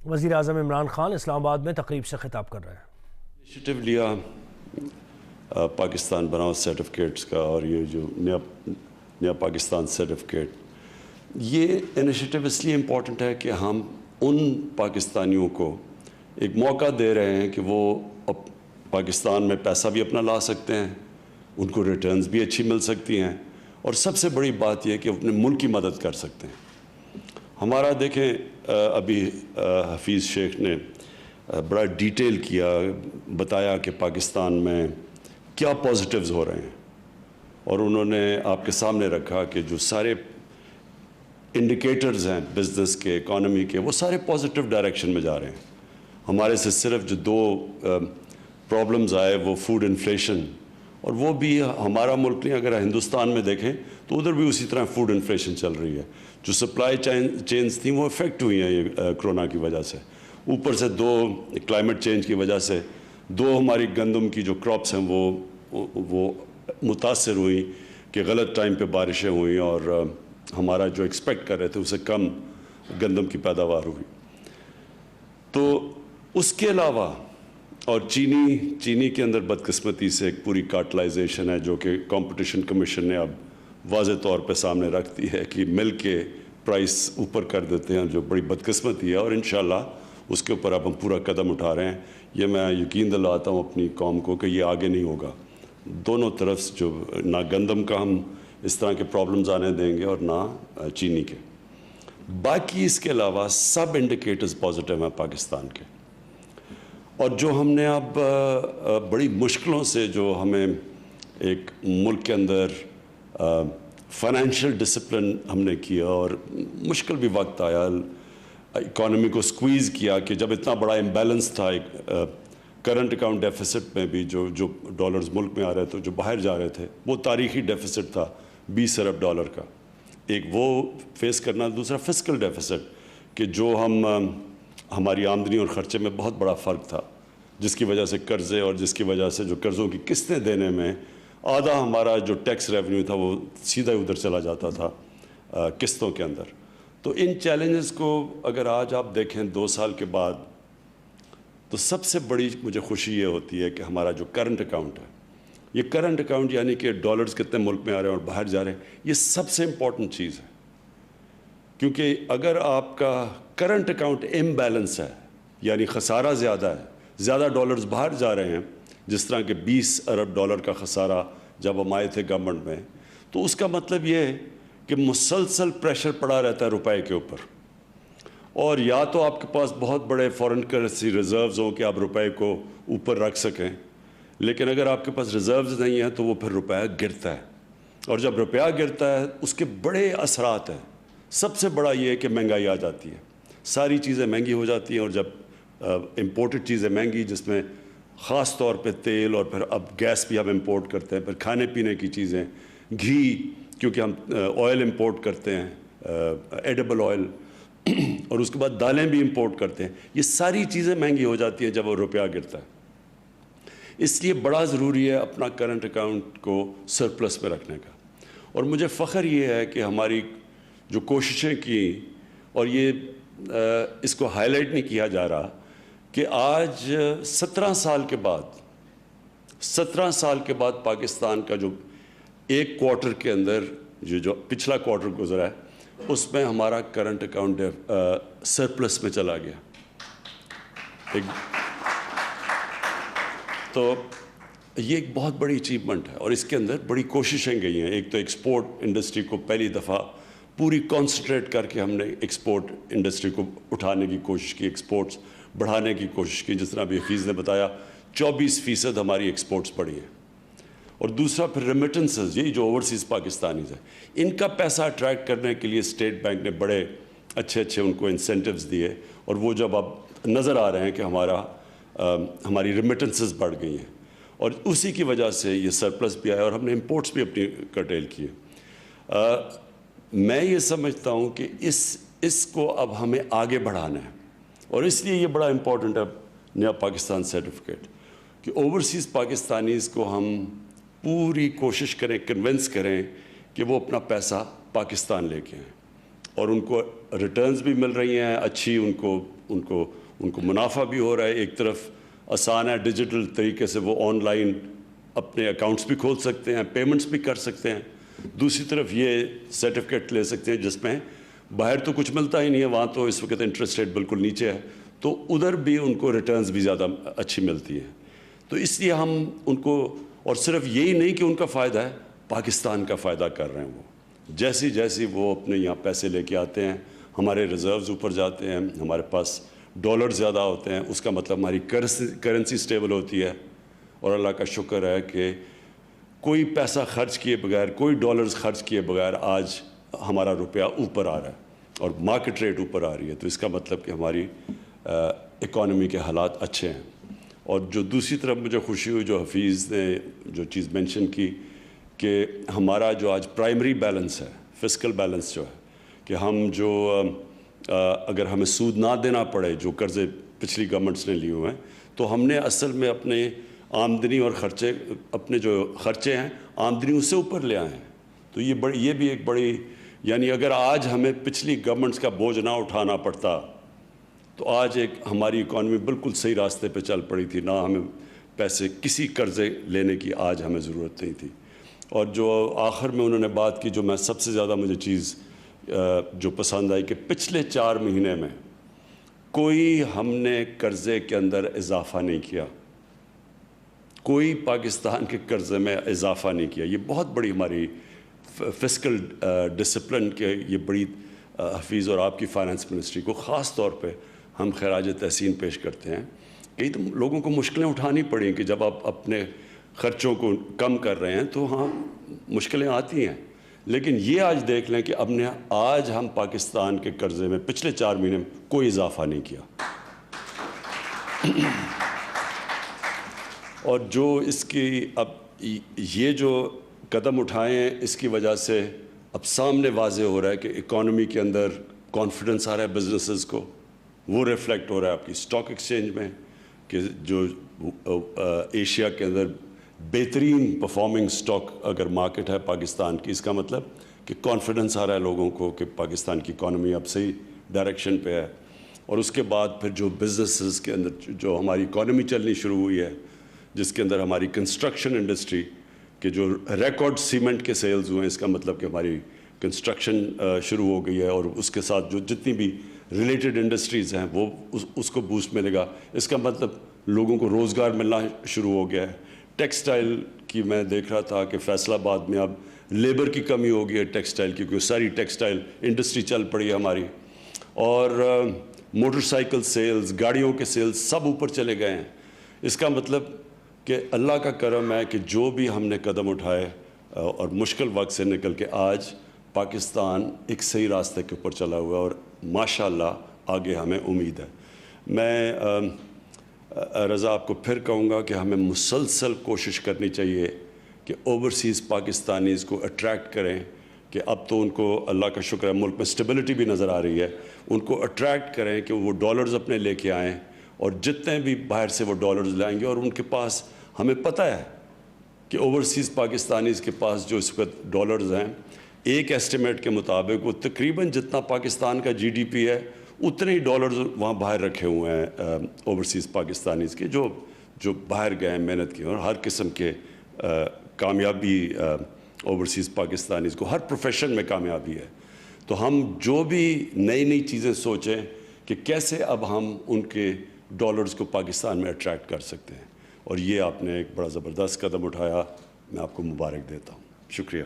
وزیر اعظم عمران خان اسلام آباد میں تقریب سے خطاب کر رہے ہیں۔ انیشیٹو لیا پاکستان بناؤ سرٹیفکیٹس کا، اور یہ جو نیا پاکستان سرٹیفکیٹ، یہ انیشیٹو اس لیے امپورٹنٹ ہے کہ ہم ان پاکستانیوں کو ایک موقع دے رہے ہیں کہ وہ پاکستان میں پیسہ بھی اپنا لا سکتے ہیں، ان کو ریٹرنز بھی اچھی مل سکتی ہیں، اور سب سے بڑی بات یہ کہ اپنے ملک کی مدد کر سکتے ہیں۔ ہمارا دیکھیں ابھی حفیظ شیخ نے بڑا ڈیٹیل کیا، بتایا کہ پاکستان میں کیا پازیٹیوز ہو رہے ہیں، اور انہوں نے آپ کے سامنے رکھا کہ جو سارے انڈیکیٹرز ہیں بزنس کے، اکانومی کے، وہ سارے پازیٹیو ڈائریکشن میں جا رہے ہیں۔ ہمارے سے صرف جو دو پرابلمز آئے وہ فوڈ انفلیشن، اور وہ بھی ہمارا ملک نہیں، اگر ہندوستان میں دیکھیں تو ادھر بھی اسی طرح فوڈ انفلیشن چل رہی ہے۔ جو سپلائی چینز تھیں وہ افیکٹ ہوئی ہیں یہ کرونا کی وجہ سے، اوپر سے دو کلائمیٹ چینج کی وجہ سے دو ہماری گندم کی جو کراپس ہیں وہ متاثر ہوئیں کہ غلط ٹائم پہ بارشیں ہوئیں، اور ہمارا جو ایکسپیکٹ کر رہے تھے اسے کم گندم کی پیداوار ہوئی۔ تو اس کے علاوہ اور چینی کے اندر بدقسمتی سے ایک پوری کارٹلائزیشن ہے جو کہ کمپٹیشن کمیشن نے اب واضح طور پہ سامنے رکھ دی ہے کہ مل کے پرائس اوپر کر دیتے ہیں، جو بڑی بدقسمتی ہے، اور انشاءاللہ اس کے اوپر اب ہم پورا قدم اٹھا رہے ہیں۔ یہ میں یقین دلاتا ہوں اپنی قوم کو کہ یہ آگے نہیں ہوگا، دونوں طرف جو نہ گندم کا ہم اس طرح کے پرابلمز آنے دیں گے اور نہ چینی کے۔ باقی اس کے علاوہ سب انڈیکیٹرز پازیٹیو ہیں پاکستان کے، اور جو ہم نے اب بڑی مشکلوں سے جو ہمیں ایک ملک کے اندر فائنینشیل ڈسپلن ہم نے کیا، اور مشکل بھی وقت آیا، اکانومی کو سکویز کیا کہ جب اتنا بڑا امبیلنس تھا کرنٹ اکاؤنٹ ڈیفیسٹ میں بھی، جو ڈالرز ملک میں آ رہے تھے جو باہر جا رہے تھے، وہ تاریخی ڈیفیسٹ تھا 20 ارب ڈالر کا، ایک وہ فیس کرنا، دوسرا فسکل ڈیفیسٹ کہ جو ہماری آمدنی اور خرچے میں بہت بڑا فرق تھا، جس کی وجہ سے قرضے، اور جس کی وجہ سے جو قرضوں کی قسطیں دینے میں آدھا ہمارا جو ٹیکس ریونیو تھا وہ سیدھا ادھر چلا جاتا تھا قسطوں کے اندر۔ تو ان چیلنجز کو اگر آج آپ دیکھیں 2 سال کے بعد، تو سب سے بڑی مجھے خوشی یہ ہوتی ہے کہ ہمارا جو کرنٹ اکاؤنٹ ہے، یہ کرنٹ اکاؤنٹ یعنی کہ ڈالرز کتنے ملک میں آ رہے ہیں اور باہر جا رہے ہیں، یہ سب سے امپورٹنٹ چیز ہے، کیونکہ اگر آپ کا کرنٹ اکاؤنٹ امبیلنس ہے، یعنی خسارہ زیادہ ہے، زیادہ ڈالرز باہر جا رہے ہیں، جس طرح کہ 20 ارب ڈالر کا خسارہ جب ہم آئے تھے گورنمنٹ میں، تو اس کا مطلب یہ ہے کہ مسلسل پریشر پڑا رہتا ہے روپے کے اوپر، اور یا تو آپ کے پاس بہت بڑے فارن کرنسی ریزروز ہوں کہ آپ روپے کو اوپر رکھ سکیں، لیکن اگر آپ کے پاس ریزروز نہیں ہیں تو وہ پھر روپیہ گرتا ہے، اور جب روپیہ گرتا ہے اس کے بڑے اثرات ہیں۔ سب سے بڑا یہ ہے کہ مہنگائی آ جاتی ہے، ساری چیزیں مہنگی ہو جاتی ہیں، اور جب امپورٹڈ چیزیں مہنگی، جس میں خاص طور پہ تیل، اور پھر اب گیس بھی ہم امپورٹ کرتے ہیں، پھر کھانے پینے کی چیزیں، گھی، کیونکہ ہم آئل امپورٹ کرتے ہیں، ایڈیبل آئل، اور اس کے بعد دالیں بھی امپورٹ کرتے ہیں، یہ ساری چیزیں مہنگی ہو جاتی ہیں جب وہ روپیہ گرتا ہے۔ اس لیے بڑا ضروری ہے اپنا کرنٹ اکاؤنٹ کو سرپلس میں رکھنے کا، اور مجھے فخر یہ ہے کہ ہماری جو کوششیں کی، اور یہ اس کو ہائی لائٹ نہیں کیا جا رہا کہ آج 17 سال کے بعد پاکستان کا جو ایک کوارٹر کے اندر جو پچھلا کوارٹر گزرا ہے، اس میں ہمارا کرنٹ اکاؤنٹ سرپلس میں چلا گیا، تو یہ ایک بہت بڑی اچیومنٹ ہے، اور اس کے اندر بڑی کوششیں گئی ہیں۔ ایک تو ایکسپورٹ انڈسٹری کو پہلی دفعہ پوری کانسنٹریٹ کر کے ہم نے ایکسپورٹ انڈسٹری کو اٹھانے کی کوشش کی، ایکسپورٹس بڑھانے کی کوشش کی، جس طرح ابھی حفیظ نے بتایا 24% ہماری ایکسپورٹس بڑھی ہیں، اور دوسرا پھر ریمیٹنسز، یہی جو اوورسیز پاکستانیز ہیں، ان کا پیسہ اٹریکٹ کرنے کے لیے اسٹیٹ بینک نے بڑے اچھے ان کو انسینٹیوز دیے، اور وہ جب اب نظر آ رہے ہیں کہ ہماری ریمیٹنسز بڑھ گئی ہیں، اور اسی کی وجہ سے یہ سرپلس بھی آیا، اور ہم نے امپورٹس بھی اپنی کرٹیل کیے۔ میں یہ سمجھتا ہوں کہ اس کو اب ہمیں آگے بڑھانا ہے، اور اس لیے یہ بڑا امپورٹنٹ ہے نیا پاکستان سرٹیفکیٹ، کہ اوورسیز پاکستانیز کو ہم پوری کوشش کریں، کنونس کریں کہ وہ اپنا پیسہ پاکستان لے کے آئیں، اور ان کو ریٹرنز بھی مل رہی ہیں اچھی، ان کو ان کو منافع بھی ہو رہا ہے. ایک طرف آسان ہے, ڈیجیٹل طریقے سے وہ آن لائن اپنے اکاؤنٹس بھی کھول سکتے ہیں, پیمنٹس بھی کر سکتے ہیں. دوسری طرف یہ سرٹیفکیٹ لے سکتے ہیں جس میں باہر تو کچھ ملتا ہی نہیں ہے, وہاں تو اس وقت انٹرسٹ ریٹ بالکل نیچے ہے, تو ادھر بھی ان کو ریٹرنز بھی زیادہ اچھی ملتی ہیں. تو اس لیے ہم ان کو, اور صرف یہی نہیں کہ ان کا فائدہ ہے, پاکستان کا فائدہ کر رہے ہیں. وہ جیسی وہ اپنے یہاں پیسے لے کے آتے ہیں, ہمارے ریزروز اوپر جاتے ہیں, ہمارے پاس ڈالر زیادہ ہوتے ہیں, اس کا مطلب ہماری کرنسی سٹیبل ہوتی ہے. اور اللہ کا شکر ہے کہ کوئی پیسہ خرچ کیے بغیر, کوئی ڈالرز خرچ کیے بغیر آج ہمارا روپیہ اوپر آ رہا ہے اور مارکیٹ ریٹ اوپر آ رہی ہے. تو اس کا مطلب کہ ہماری اکانومی کے حالات اچھے ہیں. اور جو دوسری طرف مجھے خوشی ہوئی, جو حفیظ نے جو چیز مینشن کی, کہ ہمارا جو آج پرائمری بیلنس ہے, فسکل بیلنس جو ہے, کہ ہم جو اگر ہمیں سود نہ دینا پڑے جو قرضے پچھلی گورنمنٹس نے لیے ہوئے ہیں, تو ہم نے اصل میں اپنے آمدنی اور خرچے, اپنے جو خرچے ہیں آمدنی اس سے اوپر لے آئے ہیں. تو یہ بھی ایک بڑی, یعنی اگر آج ہمیں پچھلی گورنمنٹس کا بوجھ نہ اٹھانا پڑتا تو آج ایک ہماری اکانومی بالکل صحیح راستے پہ چل پڑی تھی. نہ ہمیں پیسے کسی قرضے لینے کی آج ہمیں ضرورت نہیں تھی. اور جو آخر میں انہوں نے بات کی, جو میں سب سے زیادہ مجھے چیز جو پسند آئی, کہ پچھلے 4 مہینے میں کوئی ہم نے قرضے کے اندر اضافہ نہیں کیا, کوئی پاکستان کے قرضے میں اضافہ نہیں کیا. یہ بہت بڑی ہماری فسکل ڈسپلن کے, یہ بڑی حفیظ اور آپ کی فائنانس منسٹری کو خاص طور پہ ہم خراج تحسین پیش کرتے ہیں. کئی تو لوگوں کو مشکلیں اٹھانی پڑیں کہ جب آپ اپنے خرچوں کو کم کر رہے ہیں تو ہاں مشکلیں آتی ہیں, لیکن یہ آج دیکھ لیں کہ آج ہم پاکستان کے قرضے میں پچھلے 4 مہینے میں کوئی اضافہ نہیں کیا. اور جو اس کی اب یہ جو قدم اٹھائے ہیں, اس کی وجہ سے اب سامنے واضح ہو رہا ہے کہ اکانومی کے اندر کانفیڈنس آ رہا ہے بزنسز کو. وہ ریفلیکٹ ہو رہا ہے آپ کی اسٹاک ایکسچینج میں, کہ جو ایشیا کے اندر بہترین پرفارمنگ اسٹاک اگر مارکیٹ ہے پاکستان کی, اس کا مطلب کہ کانفیڈنس آ رہا ہے لوگوں کو کہ پاکستان کی اکانومی اب صحیح ڈائریکشن پہ ہے. اور اس کے بعد پھر جو بزنسز کے اندر جو ہماری اکانومی چلنی شروع ہوئی ہے, جس کے اندر ہماری کنسٹرکشن انڈسٹری کے جو ریکارڈ سیمنٹ کے سیلز ہوئے ہیں, اس کا مطلب کہ ہماری کنسٹرکشن شروع ہو گئی ہے, اور اس کے ساتھ جو جتنی بھی ریلیٹڈ انڈسٹریز ہیں وہ اس کو بوسٹ ملے گا. اس کا مطلب لوگوں کو روزگار ملنا شروع ہو گیا ہے. ٹیکسٹائل کی میں دیکھ رہا تھا کہ فیصل آباد میں اب لیبر کی کمی ہو گئی ہے ٹیکسٹائل کی, کیونکہ ساری ٹیکسٹائل انڈسٹری چل پڑی ہے ہماری. اور موٹر سائیکل سیلز, گاڑیوں کے سیلز سب اوپر چلے گئے ہیں. اس کا مطلب کہ اللہ کا کرم ہے کہ جو بھی ہم نے قدم اٹھائے اور مشکل وقت سے نکل کے آج پاکستان ایک صحیح راستے کے اوپر چلا ہوا ہے, اور ماشاءاللہ آگے ہمیں امید ہے. میں رضا آپ کو پھر کہوں گا کہ ہمیں مسلسل کوشش کرنی چاہیے کہ اوورسیز پاکستانیز کو اٹریکٹ کریں, کہ اب تو ان کو اللہ کا شکر ہے ملک میں سٹیبلٹی بھی نظر آ رہی ہے, ان کو اٹریکٹ کریں کہ وہ ڈالرز اپنے لے کے آئیں, اور جتنے بھی باہر سے وہ ڈالرز لائیں گے, اور ان کے پاس ہمیں پتہ ہے کہ اوورسیز پاکستانیز کے پاس جو اس وقت ڈالرز ہیں, ایک ایسٹیمیٹ کے مطابق وہ تقریباً جتنا پاکستان کا جی ڈی پی ہے اتنے ہی ڈالرز وہاں باہر رکھے ہوئے ہیں اوورسیز پاکستانیز کے, جو باہر گئے ہیں محنت کی, اور ہر قسم کے کامیابی اوورسیز پاکستانیز کو ہر پروفیشن میں کامیابی ہے. تو ہم جو بھی نئی چیزیں سوچیں کہ کیسے اب ہم ان کے ڈالرز کو پاکستان میں اٹریکٹ کر سکتے ہیں, اور یہ آپ نے ایک بڑا زبردست قدم اٹھایا. میں آپ کو مبارک دیتا ہوں. شکریہ.